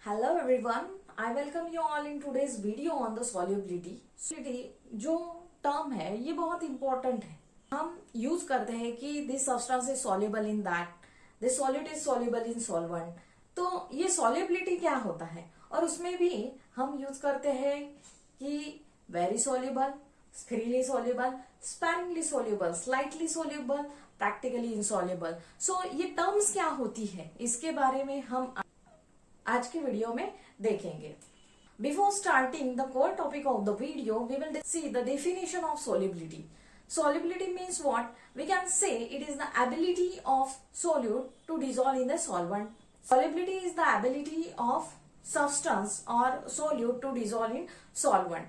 Hello everyone, I welcome you all in today's video on the solubility. Solubility जो term है ये बहुत important है. हम यूज करते हैं कि this substance is soluble in that, this solute is soluble in solvent. तो ये सॉल्युबिलिटी क्या होता है और उसमें भी हम यूज करते हैं कि very soluble, freely soluble, sparingly soluble, slightly soluble, practically insoluble. So ये टर्म्स क्या होती है इसके बारे में हम आज के वीडियो में देखेंगे. Before starting the core topic of the video we will see the definition of solubility. Solubility means what? We can say it is the ability of solute to dissolve in the solvent. Solubility is the ability of substance or solute to dissolve in solvent.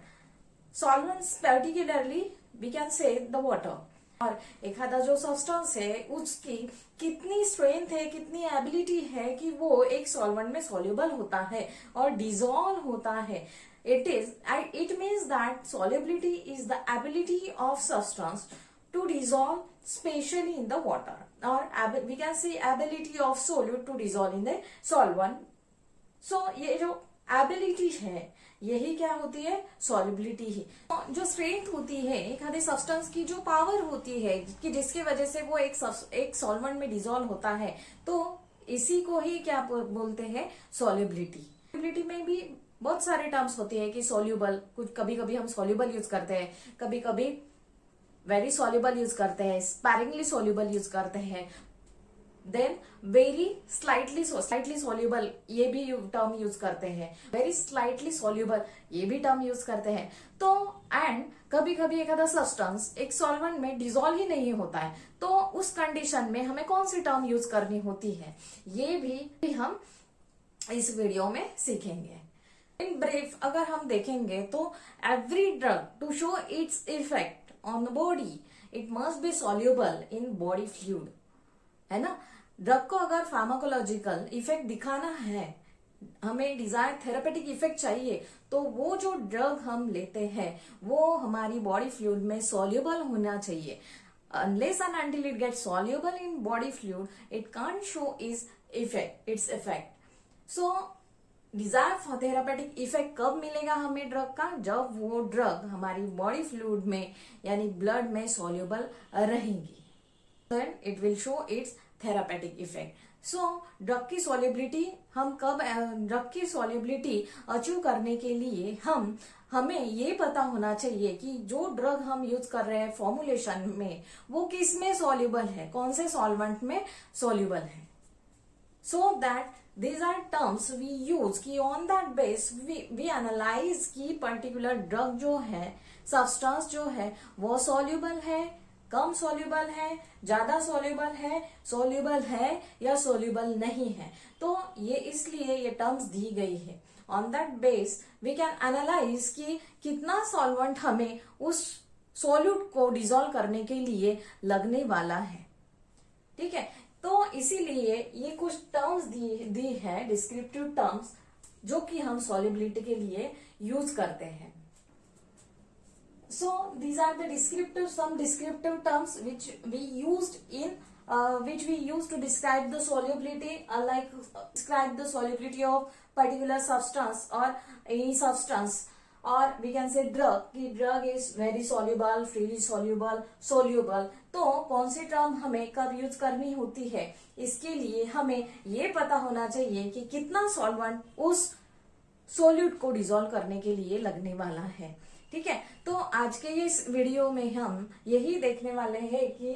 Solvents particularly we can say the water. और एखादा जो substance है उसकी कितनी strength है, कितनी ability है कि वो एक सॉल्वेंट में सॉल्युबल होता है और डिसॉल्व होता है. It means that solubility is the ability of substance to dissolve specially in the water और we can see ability of solute to dissolve in the solvent. So ये जो एबिलिटी है यही क्या होती है? सॉल्युबिलिटी ही. जो स्ट्रेंथ होती है एक आधे सब्सटेंस की, जो पावर होती है कि जिसकी वजह से वो एक सॉल्वेंट में डिसॉल्व होता है, तो इसी को ही क्या बोलते हैं? सॉल्युबिलिटी. सॉल्युबिलिटी में भी बहुत सारे टर्म्स होते हैं कि सॉल्युबल, कुछ कभी कभी हम सॉल्युबल यूज करते हैं, कभी कभी वेरी सॉल्युबल यूज करते हैं, स्पैरिंगली सॉल्युबल यूज करते हैं, देन वेरी स्लाइटली सॉल्युबल ये भी टर्म यूज करते हैं, वेरी स्लाइटली सॉल्युबल ये भी टर्म यूज करते हैं. तो एंड कभी कभी एक आधा सब्सटेंस एक सॉल्वेंट में डिसॉल्व ही नहीं होता है, तो उस कंडीशन में हमें कौन सी टर्म यूज करनी होती है ये भी हम इस वीडियो में सीखेंगे. इन ब्रीफ अगर हम देखेंगे तो every drug to show its effect on the body it must be soluble in body fluid, है ना. ड्रग को अगर फार्माकोलॉजिकल इफेक्ट दिखाना है, हमें डिजायर थेरापेटिक इफेक्ट चाहिए, तो वो जो ड्रग हम लेते हैं वो हमारी बॉडी फ्लूइड में सॉल्युबल होना चाहिए. Unless and until it gets soluble in body fluid, it can't show its effect. So, desire for therapeutic effect कब मिलेगा हमें ड्रग का? जब वो ड्रग हमारी बॉडी फ्लूइड में यानी ब्लड में सॉल्युबल रहेंगी, then it will show its therapeutic effect. So, drug की सॉल्युबिलिटी हम कब, ड्रग की सॉल्युबिलिटी अचीव करने के लिए हमें ये पता होना चाहिए कि जो ड्रग हम यूज कर रहे हैं फॉर्मुलेशन में वो किस में सॉल्युबल है, कौन से सॉल्वेंट में सॉल्युबल है. So that these are terms we use कि on that base we analyze कि पर्टिकुलर ड्रग जो है, सब्सटेंस जो है वो सॉल्युबल है, कम सॉल्युबल है, ज्यादा सॉल्युबल है या सॉल्युबल नहीं है. तो ये इसलिए ये टर्म्स दी गई है. On that base we can analyse कि कितना सॉल्वेंट हमें उस सॉल्यूट को डिसॉल्व करने के लिए लगने वाला है. ठीक है, तो इसीलिए ये कुछ टर्म्स दी है, डिस्क्रिप्टिव टर्म्स, जो कि हम सॉल्युबिलिटी के लिए यूज करते हैं. So these are the some descriptive terms which we used to describe the solubility, like describe the solubility of particular substance or any substance, or we can say drug कि drug is very soluble, freely soluble. तो कौन सी term हमें कब use करनी होती है, इसके लिए हमें ये पता होना चाहिए कि कितना सॉल्वेंट उस सोल्यूट को डिसॉल्व करने के लिए लगने वाला है. ठीक है, तो आज के इस वीडियो में हम यही देखने वाले हैं कि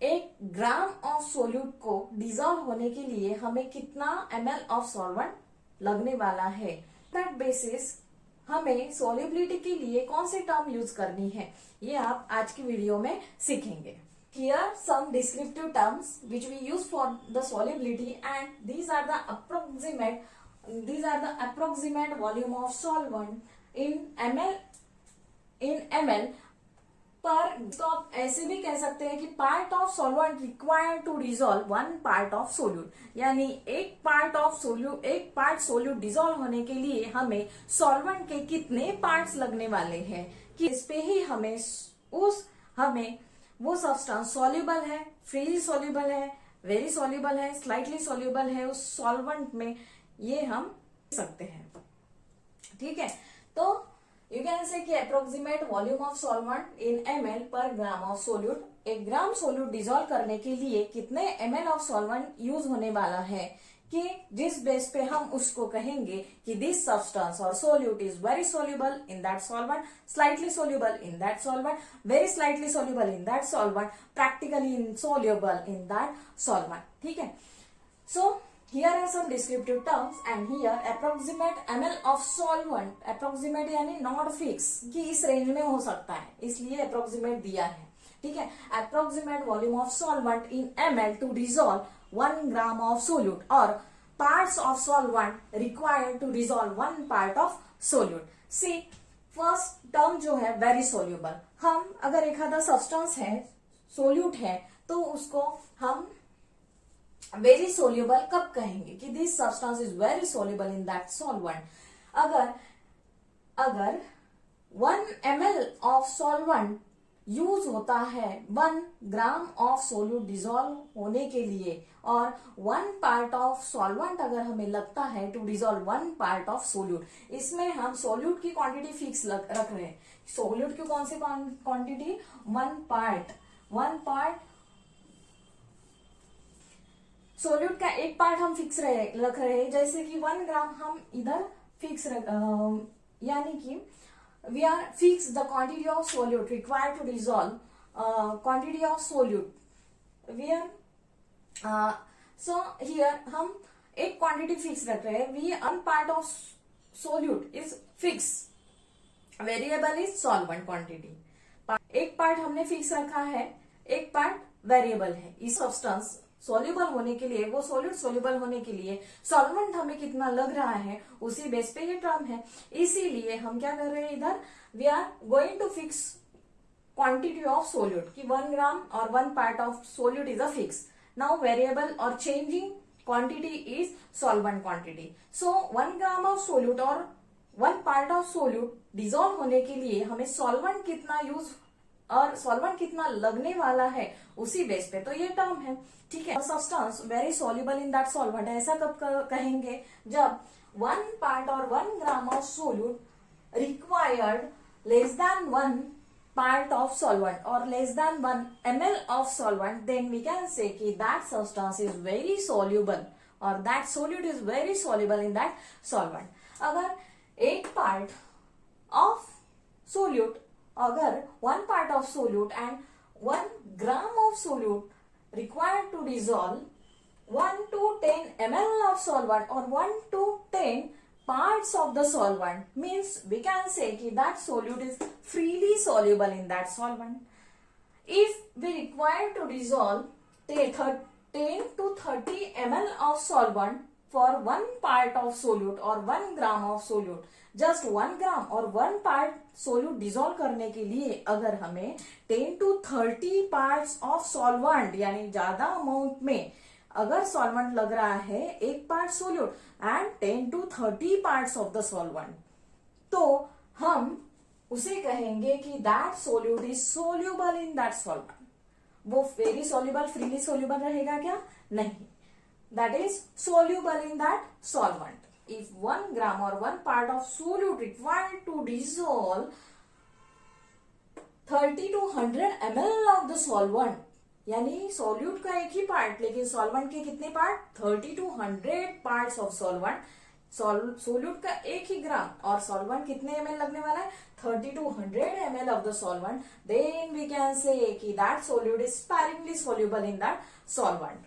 1 ग्राम ऑफ सोल्यूट को डिसॉल्व होने के लिए हमें कितना ml ऑफ सॉल्वेंट लगने वाला है. दैट बेसिस हमें सॉल्युबिलिटी के लिए कौन सी टर्म यूज करनी है ये आप आज की वीडियो में सीखेंगे. Here some descriptive terms which we use for the solubility, and these are the approximate volume of solvent in ml पर. तो आप ऐसे भी कह सकते हैं कि part of solvent required to dissolve 1 part of solute, यानी एक पार्ट सोल्यूट डिसॉल्व होने के लिए हमें सॉल्वेंट के कितने पार्ट्स लगने वाले हैं कि इस पे ही हमें वो सब्सटेंस सॉल्युबल है, फ्रीली सॉल्युबल है, वेरी सॉल्युबल है, स्लाइटली सॉल्युबल है उस सॉल्वेंट में, ये हम सकते हैं। ठीक है, तो यू कैन से कि approximate volume of solvent in ml पर ग्राम ऑफ सोल्यूट। एक ग्राम सोल्यूट डिजोल्व करने के लिए कितने ml ऑफ सॉल्वेंट यूज होने वाला है, कि जिस बेस पे हम उसको कहेंगे कि दिस सब्सटेंस और solute is very soluble in that solvent, slightly soluble in that solvent, very slightly soluble in that solvent, practically insoluble in that solvent. ठीक है, सो here are some descriptive terms and here approximate ml of solvent, approximate यानी not fix कि इस range में हो सकता है, इसलिए approximate दिया है। ठीक है, approximate volume of solvent in ml to dissolve 1 gram of solute or parts of solvent required to dissolve 1 part of solute। See, first term जो है very soluble, हम अगर एक आधा सब्सटेंस है, सोल्यूट है, तो उसको हम वेरी सोल्यूबल कब कहेंगे, कि this substance is very soluble in that solvent. अगर 1 ml ऑफ सॉल्वेंट यूज होता है 1 ग्राम ऑफ सोल्यूट डिजोल्व होने के लिए, और 1 पार्ट ऑफ सॉल्वेंट अगर हमें लगता है to dissolve 1 part of solute, इसमें हम सोल्यूट की क्वांटिटी फिक्स रख रहे हैं। सोल्यूट की कौन सी क्वांटिटी, 1 पार्ट सोल्यूट का एक पार्ट हम फिक्स रख रहे हैं, जैसे कि 1 ग्राम हम इधर फिक्स यानी कि we are fix the quantity of solute required to dissolve quantity of solute we are so here हम एक क्वांटिटी फिक्स रख रहे हैं। We 1 part of solute is fix, variable is solvent quantity. एक पार्ट हमने fix रखा है, एक पार्ट वेरिएबल है। इस सब्सटेंस सोल्यूबल होने के लिए, वो सोल्यूट सोल्यूबल होने के लिए सॉल्वेंट हमें कितना लग रहा है, उसी बेस पे ये टर्म है। इसीलिए हम क्या कर रहे हैं, इधर we are going to fix quantity of solute कि 1 ग्राम और 1 part of solute is a fix. Now variable और changing quantity is solvent quantity. So 1 gram of solute और 1 पार्ट ऑफ सोल्यूट डिजोल्व होने के लिए हमें सॉल्वेंट कितना use और सॉल्वेंट कितना लगने वाला है, उसी बेस पे तो ये टर्म है। ठीक है, substance very soluble in that solvent ऐसा कब कहेंगे, जब 1 पार्ट और 1 gram of solute required less than 1 part of solvent or less than 1 ml of solvent, then we can say कि that substance is very soluble or that solute is very soluble in that solvent। अगर एक part of solute, अगर 1 part of solute and 1 gram of solute required to dissolve 1 to 10 ml of solvent or 1 to 10 parts of the solvent, means we can say कि that solute is freely soluble in that solvent। If we require to dissolve 10 to 30 ml of solvent for 1 part of solute or 1 gram of solute, just 1 gram और 1 part solute dissolve करने के लिए अगर हमें 10 to 30 parts of solvent यानी ज्यादा amount में अगर सॉल्वेंट लग रहा है, एक part solute and 10 to 30 parts of the solvent, तो हम उसे कहेंगे कि that solute is soluble in that solvent. वो वेरी सोल्यूबल, फ्रीली सोल्यूबल रहेगा क्या, नहीं, that is soluble in that solvent. If 1 gram और 1 part of solute required to dissolve 30 to 100 ml of the solvent, यानी सॉल्यूट का एक ही part लेकिन सॉल्वेंट के कितने part, 30 to 100 parts of solvent. Solute का एक ही ग्राम और सॉल्वेंट कितने ml लगने वाला है, 30 to 100 ml of the solvent, then we can say कि that solute is sparingly soluble in that solvent.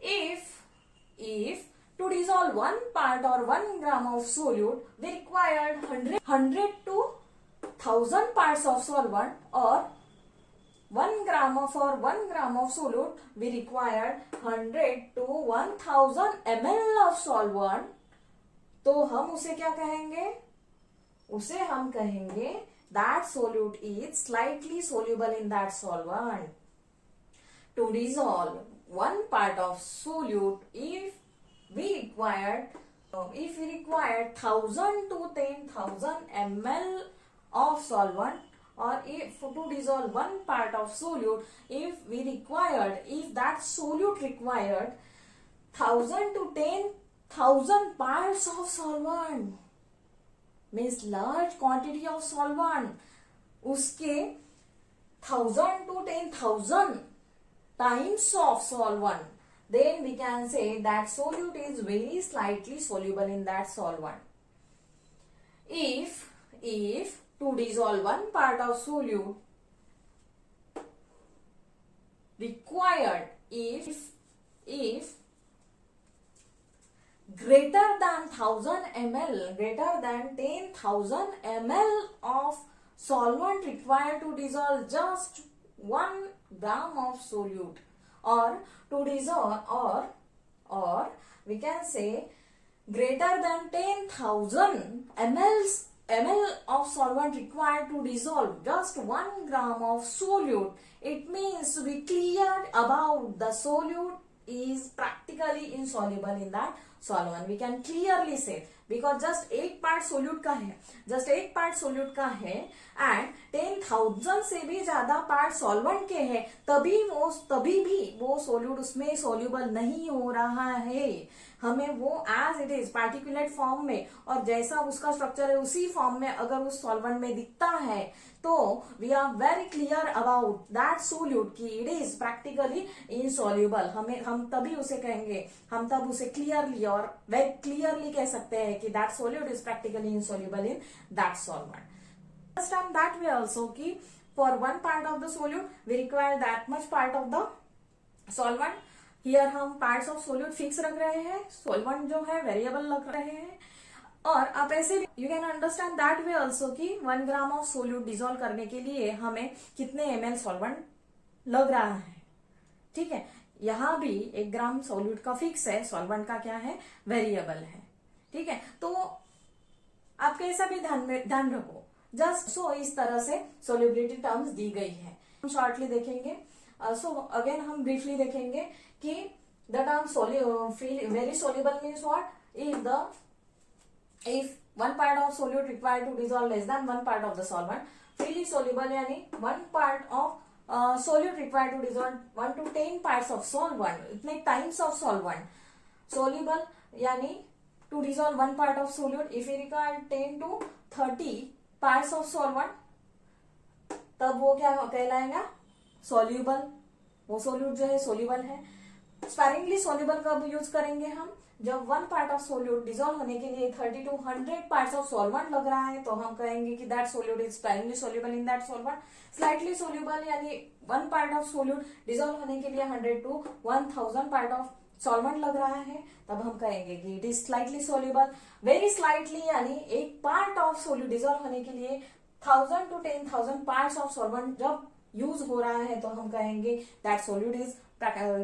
If to dissolve 1 part or 1 gram of solute, we required 100 to 1000 parts of solvent, or 1 gram of solute we required 100 to 1000 ml of solvent, तो हम उसे क्या कहेंगे, उसे हम कहेंगे that solute is slightly soluble in that solvent। To dissolve 1 part of solute, if we required 1000 to 10,000 ml of solvent, or if to dissolve one part of solute, if that solute required 1000 to 10,000 parts of solvent, means large quantity of solvent, उसके 1000 to 10,000 times of solvent, then we can say that solute is very slightly soluble in that solvent. If to dissolve one part of solute required, if greater than 1000 ml, greater than 10,000 ml of solvent required to dissolve just 1 gram of solute, or to dissolve, or we can say greater than 10,000 ml of solvent required to dissolve just 1 gram of solute, it means we cleared about the solute is practically insoluble in that solvent. We can clearly say, because just 8 part solute का है, just 8 part solute का है and 10,000 से भी ज्यादा part solvent के हैं, तभी भी वो सोल्यूट उसमें सोल्यूबल नहीं हो रहा है. हमें वो as it is particulate form में और जैसा उसका स्ट्रक्चर है उसी फॉर्म में अगर उस सॉल्वेंट में दिखता है तो we are very clear about that solute कि इट इज प्रैक्टिकली इनसॉल्यूबल. हम तभी उसे कहेंगे, हम तब उसे क्लियरली और वेरी क्लियरली कह सकते हैं कि that solute is practically insoluble in that solvent. Understand that way also कि for one part of the solute we require that much part of the solvent. Here हम पार्ट्स ऑफ सोल्यूट फिक्स रख रहे हैं, solvent जो है variable रख रहे हैं. और आप ऐसे you can understand that way also कि 1 ग्राम ऑफ सोल्यूट डिसॉल्व करने के लिए हमें कितने ml सॉल्वेंट लग रहा है. ठीक है, यहां भी 1 ग्राम सोल्यूट का फिक्स है, सॉल्वेंट का क्या है, वेरिएबल है. ठीक है, तो आप कैसा भी ध्यान रखो. जस्ट सो इस तरह से सोल्यूबिलिटी टर्म्स दी गई है. हम शॉर्टली देखेंगे. सो अगेन हम ब्रीफली देखेंगे कि the term very soluble means what, if one part of solute required to dissolve less than 1 part of the solvent. Freely soluble यानी 1 part of solute required to dissolve 1 to 10 parts of solvent, इतने types of solvent. Soluble यानी to dissolve 1 part of solute, if we require 10 to 30 parts of solvent, तब वो क्या कहलाएगा, soluble. वो solute जो है soluble है. Sparingly soluble कब यूज करेंगे हम, जब 1 पार्ट ऑफ सोल्यूट डिसॉल्व होने के लिए 30 to 100 पार्ट्स ऑफ सॉल्वेंट लग रहा है तो हम कहेंगे कि that solute is spirally soluble in that solvent. Slightly soluble यानी 1 पार्ट ऑफ सोल्यूट डिसॉल्व होने के लिए 100 to 1000 पार्ट ऑफ सॉल्वेंट लग रहा है, तब हम कहेंगे कि it is slightly soluble. Very slightly यानी 1 पार्ट ऑफ सोल्यूट डिसॉल्व होने के लिए 1000 to 10,000 पार्ट्स ऑफ सॉल्वेंट जब यूज हो रहा है तो हम कहेंगे that solute is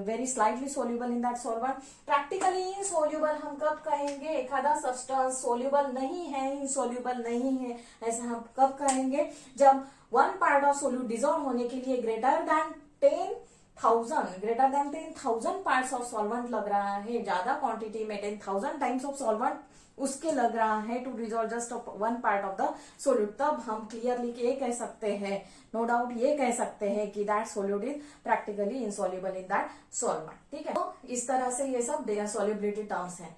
very slightly soluble in that solvent. Practically insoluble हम कब कहेंगे, एखादा सब्सटेंस सोल्यूबल नहीं है, इनसोल्यूबल नहीं है, ऐसा हम कब कहेंगे, जब 1 पार्ट ऑफ सोल्यूट डिसॉल्व होने के लिए greater than 10,000 parts of solvent लग रहा है, ज्यादा क्वांटिटी में 10,000 टाइम्स ऑफ सॉल्वेंट उसके लग रहा है to dissolve just 1 part of the solute, तब हम क्लियरली ये कह सकते हैं, नो डाउट ये कह सकते हैं कि that solute is practically insoluble in that solvent. ठीक है, तो इस तरह से ये सब सॉल्युबिलिटी टर्म्स हैं.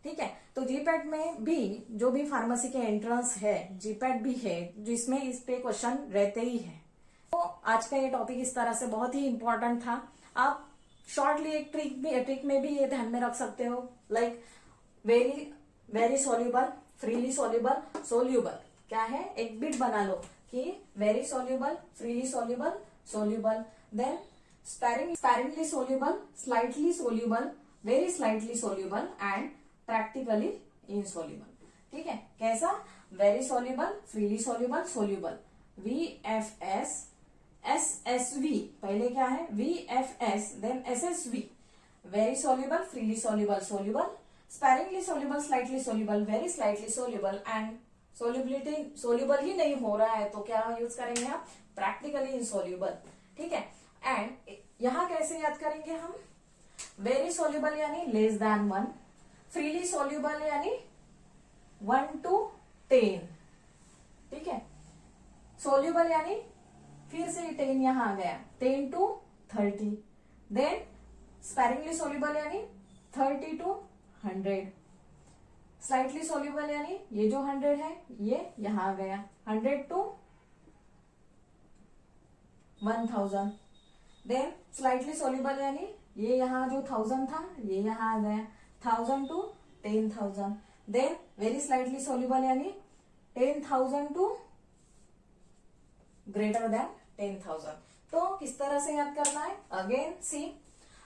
ठीक है, तो जीपैट में भी जो भी फार्मेसी के एंट्रेंस है, जीपैट भी है जिसमें इस पे क्वेश्चन रहते ही है. तो आज का ये टॉपिक इस तरह से बहुत ही इंपॉर्टेंट था. आप शॉर्टली एक ट्रिक में भी ये ध्यान में रख सकते हो, like very soluble, freely soluble, soluble. क्या है, एक बिट बना लो कि very soluble, freely soluble, soluble, then sparingly soluble, slightly soluble, very slightly soluble and practically insoluble. ठीक है, कैसा, very soluble, freely soluble, soluble, VFS, SSV, पहले क्या है, VFS, then SSV, very soluble, freely soluble, soluble, sparingly soluble, slightly soluble, very slightly soluble and solubility soluble ही नहीं हो रहा है तो क्या यूज करेंगे हम, प्रैक्टिकली इनसोल्यूबल. ठीक है, एंड यहां कैसे याद करेंगे हम, वेरी सोल्यूबल यानी लेस देन 1, फ्रीली सोल्यूबल यानी 1 to 10. ठीक है, सोल्यूबल यानी फिर से 10 यहां आ गया, 10 to 30। देन स्पैरिंगली सोल्यूबल यानी 30 to 100। स्लाइटली सोल्यूबल यानी ये जो 100 है ये यहां आ गया, 100 to 1000। देन स्लाइटली सोल्यूबल यानी ये यहाँ जो 1000 था ये यहाँ आ गया, 1000 to 10,000। Then very slightly soluble यानी 10,000 to ग्रेटर देन 10,000। तो किस तरह से याद करना है? Again see,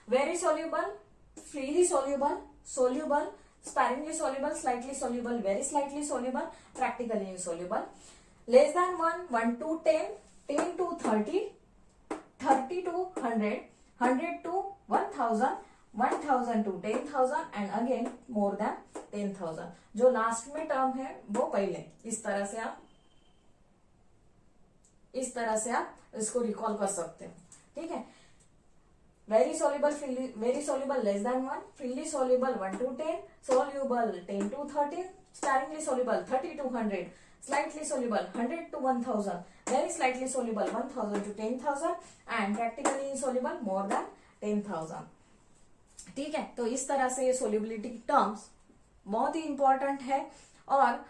very soluble, freely soluble, soluble, sparingly soluble, slightly soluble, very slightly soluble, practically soluble, less than 1, 1 to 10, 10 to 30, 30 to 100, 100 to 1000, 1000 to 10,000 and again more than 10,000। जो last में term है वो पहले, इस तरह से आप इसको रिकॉल कर सकते हो। ठीक है, very soluble, very soluble less than 1, freely soluble 1 to 10, soluble 10 to 30, sparingly soluble 30 to 100, slightly soluble 100 to 1000, very slightly soluble 1000 to 10,000 and practically insoluble more than 10,000। ठीक है, तो इस तरह से ये सोल्यूबिलिटी टर्म्स बहुत ही इंपॉर्टेंट है और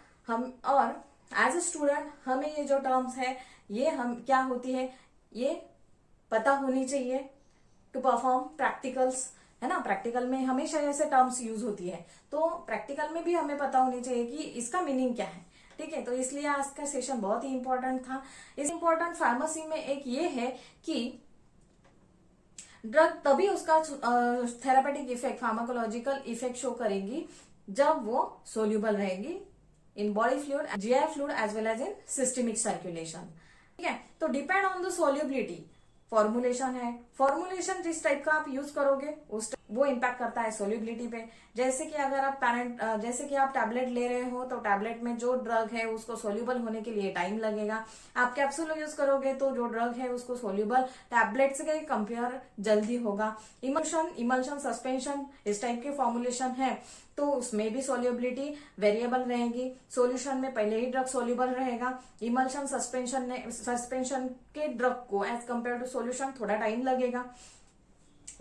एज ए स्टूडेंट हमें ये जो टर्म्स है ये हम क्या होती है ये पता होनी चाहिए टू परफॉर्म प्रैक्टिकल्स, है ना। प्रैक्टिकल में हमेशा ऐसे टर्म्स यूज होती है, तो प्रैक्टिकल में भी हमें पता होनी चाहिए कि इसका मीनिंग क्या है। ठीक है, तो इसलिए आज का सेशन बहुत ही इंपॉर्टेंट था। इस इंपॉर्टेंट फार्मेसी में एक ये है कि ड्रग तभी उसका therapeutic effect, pharmacological effect show करेगी जब वो सोल्यूबल रहेगी in body fluid, GI fluid as well as in systemic circulation. ठीक है, तो depend on the solubility formulation है। फॉर्मुलेशन जिस टाइप का आप यूज करोगे वो इम्पैक्ट करता है सोल्यूबिलिटी पे। जैसे कि अगर आप टैबलेट ले रहे हो तो टैबलेट में जो ड्रग है उसको सोल्यूबल होने के लिए टाइम लगेगा। आप कैप्सूल यूज करोगे तो जो ड्रग है उसको सोल्यूबल टैबलेट से कंपेयर जल्दी होगा। इमल्शन, सस्पेंशन इस टाइप के फॉर्मुलेशन है तो उसमें भी सोल्यूबिलिटी वेरिएबल रहेगी। सॉल्यूशन में पहले ही ड्रग सोल्यूबल रहेगा। इमल्शन, सस्पेंशन के ड्रग को एज कंपेयर टू सॉल्यूशन थोड़ा टाइम लगेगा।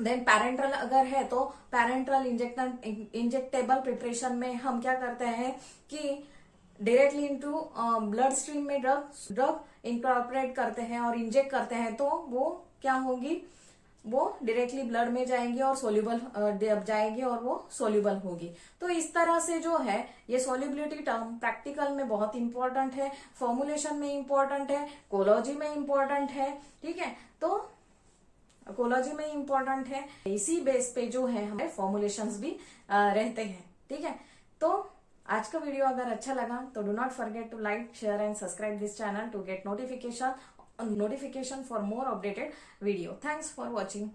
देन पैरेंट्रल अगर है तो पैरेंट्रल इंजेक्टेबल प्रिपरेशन में हम क्या करते हैं कि डायरेक्टली इनटू ब्लड स्ट्रीम में ड्रग इंकॉर्पोरेट करते हैं और इंजेक्ट करते हैं, तो वो क्या होगी, वो डायरेक्टली ब्लड में जाएंगी और सोल्यूबल जाएंगी और वो सोल्यूबल होगी। तो इस तरह से जो है ये सोल्यूबिलिटी टर्म प्रैक्टिकल में बहुत इंपॉर्टेंट है, फॉर्मुलेशन में इंपॉर्टेंट है, कोलॉजी में इंपॉर्टेंट है। ठीक है, तो कोलॉजी में इंपॉर्टेंट है। इसी बेस पे जो है हमारे फॉर्मुलेशंस भी रहते हैं। ठीक है, तो आज का वीडियो अगर अच्छा लगा तो do not forget to like, share and subscribe this channel to get notification for more updated video. Thanks for watching.